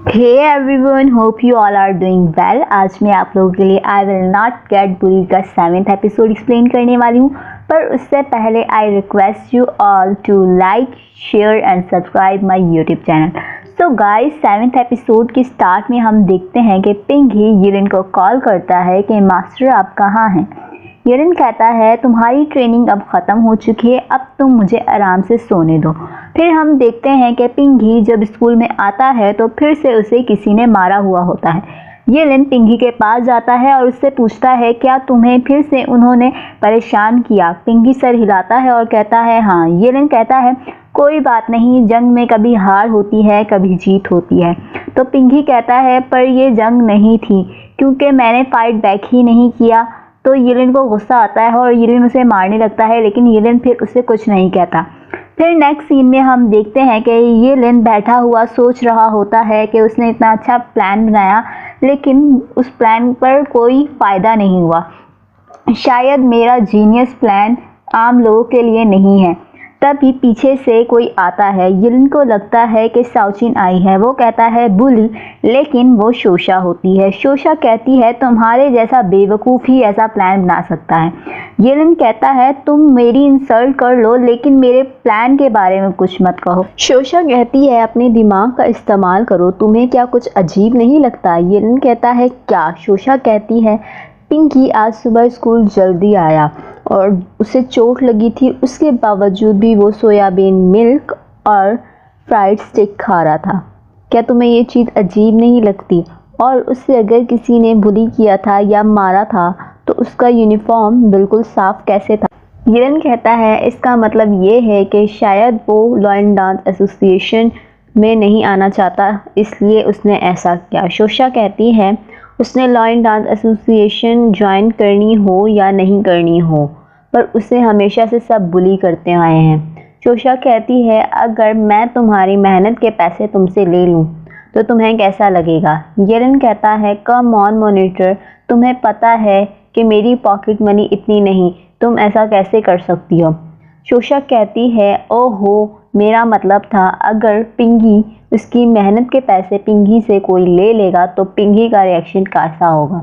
Hey everyone, hope you all are doing well. आज मैं आप लोगों के लिए I will not get bully का 7th एपिसोड एक्सप्लेन करने वाली हूँ। पर उससे पहले I request you all to like, share and subscribe my YouTube channel. So guys, 7th episode के स्टार्ट में हम देखते हैं कि पिंकी येलिन को कॉल करता है कि मास्टर आप कहाँ हैं। येलिन कहता है तुम्हारी ट्रेनिंग अब ख़त्म हो चुकी है, अब तुम मुझे आराम से सोने दो। फिर हम देखते हैं कि पिंकी जब स्कूल में आता है तो फिर से उसे किसी ने मारा हुआ होता है। येलिन पिंकी के पास जाता है और उससे पूछता है क्या तुम्हें फिर से उन्होंने परेशान किया। पिंकी सर हिलाता है और कहता है हाँ। येलिन कहता है कोई बात नहीं, जंग में कभी हार होती है कभी जीत होती है। तो पिंकी कहता है पर ये जंग नहीं थी क्योंकि मैंने फाइट बैक ही नहीं किया। तो येलिन को गुस्सा आता है और येलिन उसे मारने लगता है, लेकिन येलिन फिर उसे कुछ नहीं कहता। फिर नेक्स्ट सीन में हम देखते हैं कि येलिन बैठा हुआ सोच रहा होता है कि उसने इतना अच्छा प्लान बनाया लेकिन उस प्लान पर कोई फ़ायदा नहीं हुआ। शायद मेरा जीनियस प्लान आम लोगों के लिए नहीं है। तभी पीछे से कोई आता है। येलिन को लगता है कि साउचिन आई है। वो कहता है बुली, लेकिन वो शोशा होती है। शोशा कहती है तुम्हारे जैसा बेवकूफ़ ही ऐसा प्लान बना सकता है। येलिन कहता है तुम मेरी इंसल्ट कर लो लेकिन मेरे प्लान के बारे में कुछ मत कहो। शोशा कहती है अपने दिमाग का इस्तेमाल करो, तुम्हें क्या कुछ अजीब नहीं लगता। येलिन कहता है क्या। शोशा कहती है पिंकी आज सुबह स्कूल जल्दी आया और उसे चोट लगी थी, उसके बावजूद भी वो सोयाबीन मिल्क और फ्राइड स्टिक खा रहा था। क्या तुम्हें ये चीज़ अजीब नहीं लगती? और उससे अगर किसी ने बुली किया था या मारा था तो उसका यूनिफॉर्म बिल्कुल साफ कैसे था। येलिन कहता है इसका मतलब ये है कि शायद वो लायन डांस एसोसिएशन में नहीं आना चाहता, इसलिए उसने ऐसा किया। शोशा कहती है उसने लायन डांस एसोसिएशन ज्वाइन करनी हो या नहीं करनी हो, पर उसे हमेशा से सब बुली करते आए हैं। शोशा कहती है अगर मैं तुम्हारी मेहनत के पैसे तुमसे ले लूँ तो तुम्हें कैसा लगेगा। येलिन कहता है कम ऑन मॉनिटर, तुम्हें पता है कि मेरी पॉकेट मनी इतनी नहीं, तुम ऐसा कैसे कर सकती हो। शोशा कहती है ओहो, मेरा मतलब था अगर पिंकी उसकी मेहनत के पैसे पिंकी से कोई ले लेगा तो पिंकी का रिएक्शन कैसा होगा।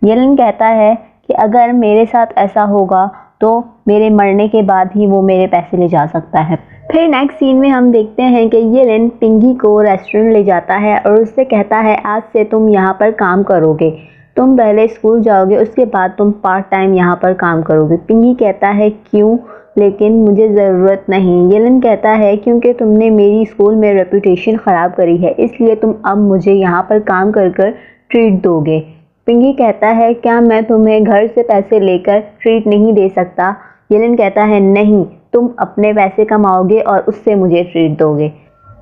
येलिन कहता है कि अगर मेरे साथ ऐसा होगा तो मेरे मरने के बाद ही वो मेरे पैसे ले जा सकता है। फिर नेक्स्ट सीन में हम देखते हैं कि येलिन पिंकी को रेस्टोरेंट ले जाता है और उससे कहता है आज से तुम यहाँ पर काम करोगे, तुम पहले स्कूल जाओगे उसके बाद तुम पार्ट टाइम यहाँ पर काम करोगे। पिंकी कहता है क्यों, लेकिन मुझे ज़रूरत नहीं। येलिन कहता है क्योंकि तुमने मेरी स्कूल में रेपुटेशन ख़राब करी है, इसलिए तुम अब मुझे यहाँ पर काम कर कर ट्रीट दोगे। पिंकी कहता है क्या मैं तुम्हें घर से पैसे लेकर ट्रीट नहीं दे सकता। येलिन कहता है नहीं, तुम अपने पैसे कमाओगे और उससे मुझे ट्रीट दोगे।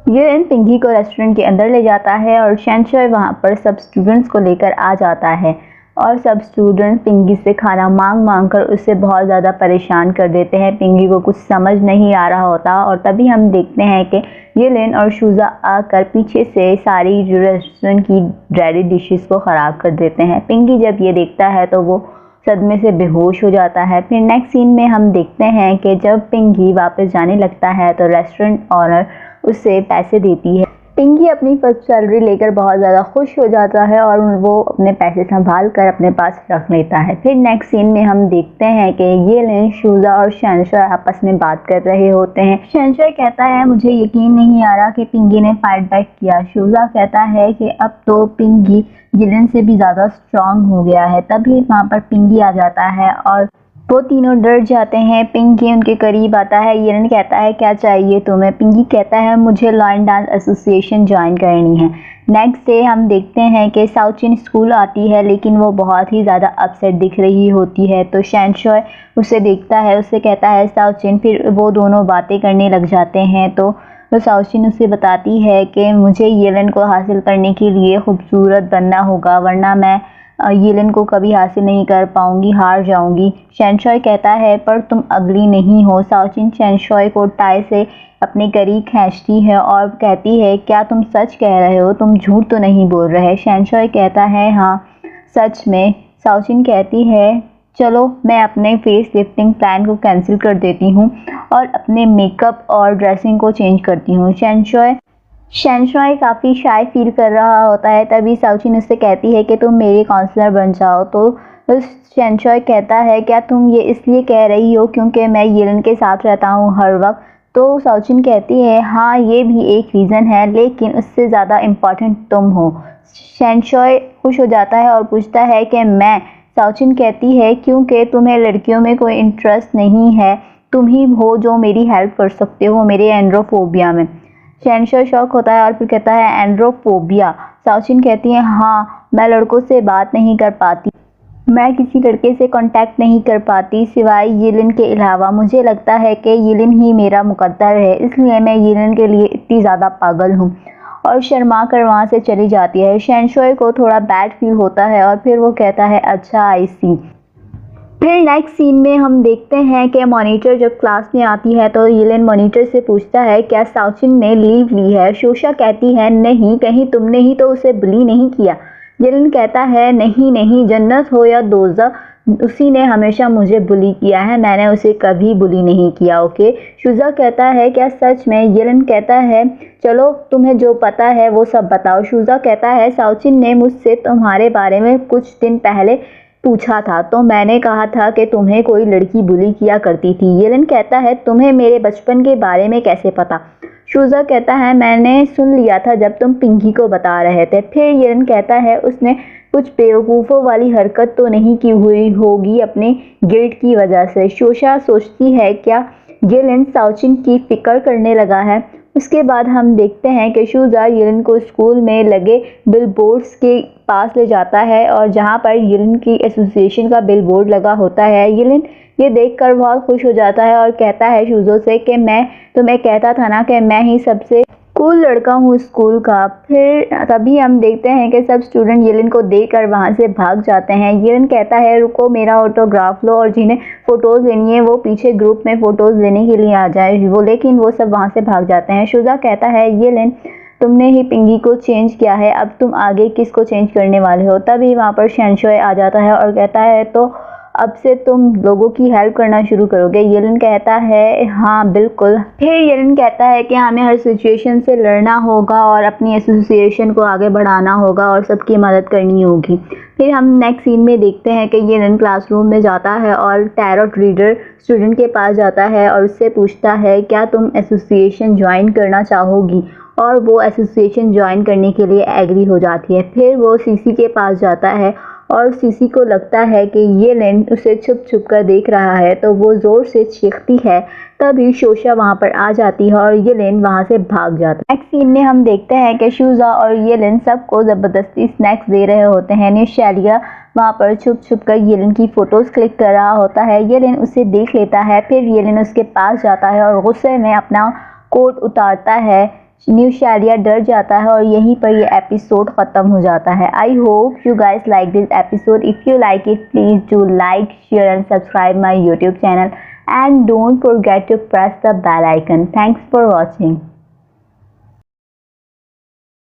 येलिन पिंकी को रेस्टोरेंट के अंदर ले जाता है और शैनशॉय वहाँ पर सब स्टूडेंट्स को लेकर आ जाता है और सब स्टूडेंट पिंकी से खाना मांग कर उससे बहुत ज़्यादा परेशान कर देते हैं। पिंकी को कुछ समझ नहीं आ रहा होता और तभी हम देखते हैं कि येलिन और शूजा आकर पीछे से सारी रेस्टोरेंट की रेडी डिशेस को ख़राब कर देते हैं। पिंकी जब ये देखता है तो वो सदमे से बेहोश हो जाता है। फिर नेक्स्ट सीन में हम देखते हैं कि जब पिंकी वापस जाने लगता है तो रेस्टोरेंट ऑनर उसे पैसे देती है। पिंकी अपनी फर्स्ट सैलरी लेकर बहुत ज़्यादा खुश हो जाता है और वो अपने पैसे संभाल कर अपने पास रख लेता है। फिर नेक्स्ट सीन में हम देखते हैं कि येलिन, शूजा और शैनशॉय आपस में बात कर रहे होते हैं। शैनशॉय कहता है मुझे यकीन नहीं आ रहा कि पिंकी ने फाइट बैक किया। शूजा कहता है कि अब तो पिंकी येलिन से भी ज़्यादा स्ट्रांग हो गया है। तभी वहाँ पर पिंकी आ जाता है और वो तीनों डर जाते हैं। पिंकी उनके करीब आता है। येलिन कहता है क्या चाहिए तुम्हें। पिंकी कहता है मुझे लायन डांस एसोसिएशन ज्वाइन करनी है। नेक्स्ट डे हम देखते हैं कि साउचिन स्कूल आती है लेकिन वो बहुत ही ज़्यादा अपसेट दिख रही होती है। तो शैनशॉय उसे देखता है, उससे कहता है साउचिन। फिर वो दोनों बातें करने लग जाते हैं। तो साउचिन उसे बताती है कि मुझे येलिन को हासिल करने के लिए खूबसूरत बनना होगा, वरना मैं येलिन को कभी हासिल नहीं कर पाऊंगी, हार जाऊंगी। शैनशॉय कहता है पर तुम अगली नहीं हो। साउचिन शैनशॉय को टाई से अपने करीब खींचती है और कहती है क्या तुम सच कह रहे हो, तुम झूठ तो नहीं बोल रहे। शैनशॉय कहता है हाँ सच में। साउचिन कहती है चलो मैं अपने फेस लिफ्टिंग प्लान को कैंसिल कर देती हूँ और अपने मेकअप और ड्रेसिंग को चेंज करती हूँ। शैनशॉय शहनशाह काफ़ी शाय फील कर रहा होता है, तभी साउचिन उससे कहती है कि तुम मेरे काउंसलर बन जाओ। तो शहनशाह कहता है क्या तुम ये इसलिए कह रही हो क्योंकि मैं येलन के साथ रहता हूँ हर वक्त। तो साउचिन कहती है हाँ ये भी एक रीज़न है, लेकिन उससे ज़्यादा इम्पॉर्टेंट तुम हो। शहनशाह खुश हो जाता है और पूछता है कि मैं। साउचिन कहती है क्योंकि तुम्हें लड़कियों में कोई इंटरेस्ट नहीं है, तुम ही हो जो मेरी हेल्प कर सकते हो मेरे एंड्रोफोबिया में। शहनशाह शौक होता है और फिर कहता है एंड्रोफोबिया। साउचिन कहती है हाँ मैं लड़कों से बात नहीं कर पाती, मैं किसी लड़के से कांटेक्ट नहीं कर पाती सिवाय येलिन के अलावा। मुझे लगता है कि येलिन ही मेरा मुकद्दर है, इसलिए मैं येलिन के लिए इतनी ज़्यादा पागल हूँ। और शर्मा कर वहाँ से चली जाती है। शहनशाह को थोड़ा बैड फील होता है और फिर वो कहता है अच्छा आई सी। फिर नेक्स्ट सीन में हम देखते हैं कि मॉनिटर जब क्लास में आती है तो येलेन मॉनिटर से पूछता है क्या साउचिन ने लीव ली है। शोशा कहती है नहीं, कहीं तुमने ही तो उसे बुली नहीं किया। येलेन कहता है नहीं नहीं, जन्नत हो या दोज़ख उसी ने हमेशा मुझे बुली किया है, मैंने उसे कभी बुली नहीं किया। ओके। शुजा कहता है क्या सच में। येलेन कहता है चलो तुम्हें जो पता है वो सब बताओ। शुजा कहता है साउचिन ने मुझसे तुम्हारे बारे में कुछ दिन पहले पूछा था तो मैंने कहा था कि तुम्हें कोई लड़की बुली किया करती थी। येलेन कहता है तुम्हें मेरे बचपन के बारे में कैसे पता। शुजा कहता है मैंने सुन लिया था जब तुम पिंकी को बता रहे थे। फिर येलेन कहता है उसने कुछ बेवकूफ़ों वाली हरकत तो नहीं की हुई होगी अपने गिल्ट की वजह से। शोशा सोचती है क्या येलेन साउचिन की फिक्र करने लगा है। उसके बाद हम देखते हैं कि शुजा येलेन को स्कूल में लगे बिलबोर्ड्स के पास ले जाता है और जहाँ पर येलेन की एसोसिएशन का बिलबोर्ड लगा होता है। येलेन ये देखकर बहुत खुश हो जाता है और कहता है शुजो से कि मैं तुम्हें कहता था ना कि मैं ही सबसे कूल लड़का हूँ स्कूल का। फिर तभी हम देखते हैं कि सब स्टूडेंट येलेन को देखकर वहाँ से भाग जाते हैं। येलेन कहता है रुको मेरा ऑटोग्राफ लो और जिन्हें फ़ोटोज़ लेनी है वो पीछे ग्रुप में फ़ोटोज़ लेने के लिए आ जाए वो, लेकिन वो सब वहाँ से भाग जाते हैं। शुजा कहता है येलेन तुमने ही पिंकी को चेंज किया है, अब तुम आगे किसको चेंज करने वाले हो। तभी वहाँ पर शहनशाह आ जाता है और कहता है तो अब से तुम लोगों की हेल्प करना शुरू करोगे। येलेन कहता है हाँ बिल्कुल। फिर येलेन कहता है कि हमें हर सिचुएशन से लड़ना होगा और अपनी एसोसिएशन को आगे बढ़ाना होगा और सबकी मदद करनी होगी। फिर हम नेक्स्ट सीन में देखते हैं कि येलेन क्लासरूम में जाता है और टैरोट रीडर स्टूडेंट के पास जाता है और उससे पूछता है क्या तुम एसोसिएशन ज्वाइन करना चाहोगी, और वो एसोसिएशन ज्वाइन करने के लिए एग्री हो जाती है। फिर वो सीसी के पास जाता है और सीसी को लगता है कि येलेन उसे छुप छुप कर देख रहा है तो वो ज़ोर से चीखती है। तभी शोशा वहाँ पर आ जाती है और येलेन वहाँ से भाग जाता है। नेक्स्ट सीन में हम देखते हैं कि शुजा और येलेन सबको ज़बरदस्ती स्नैक्स दे रहे होते हैं। न्यूशैलिया वहाँ पर छुप छुप कर येलेन की फ़ोटोज़ क्लिक कर रहा होता है। येलेन उसे देख लेता है। फिर येलेन उसके पास जाता है और गुस्से में अपना कोट उतारता है। न्यूशैलिया डर जाता है और यहीं पर ये एपिसोड ख़त्म हो जाता है। I hope you guys like this episode. If you like it please do like share and subscribe my YouTube channel and don't forget to press the bell icon. Thanks for watching.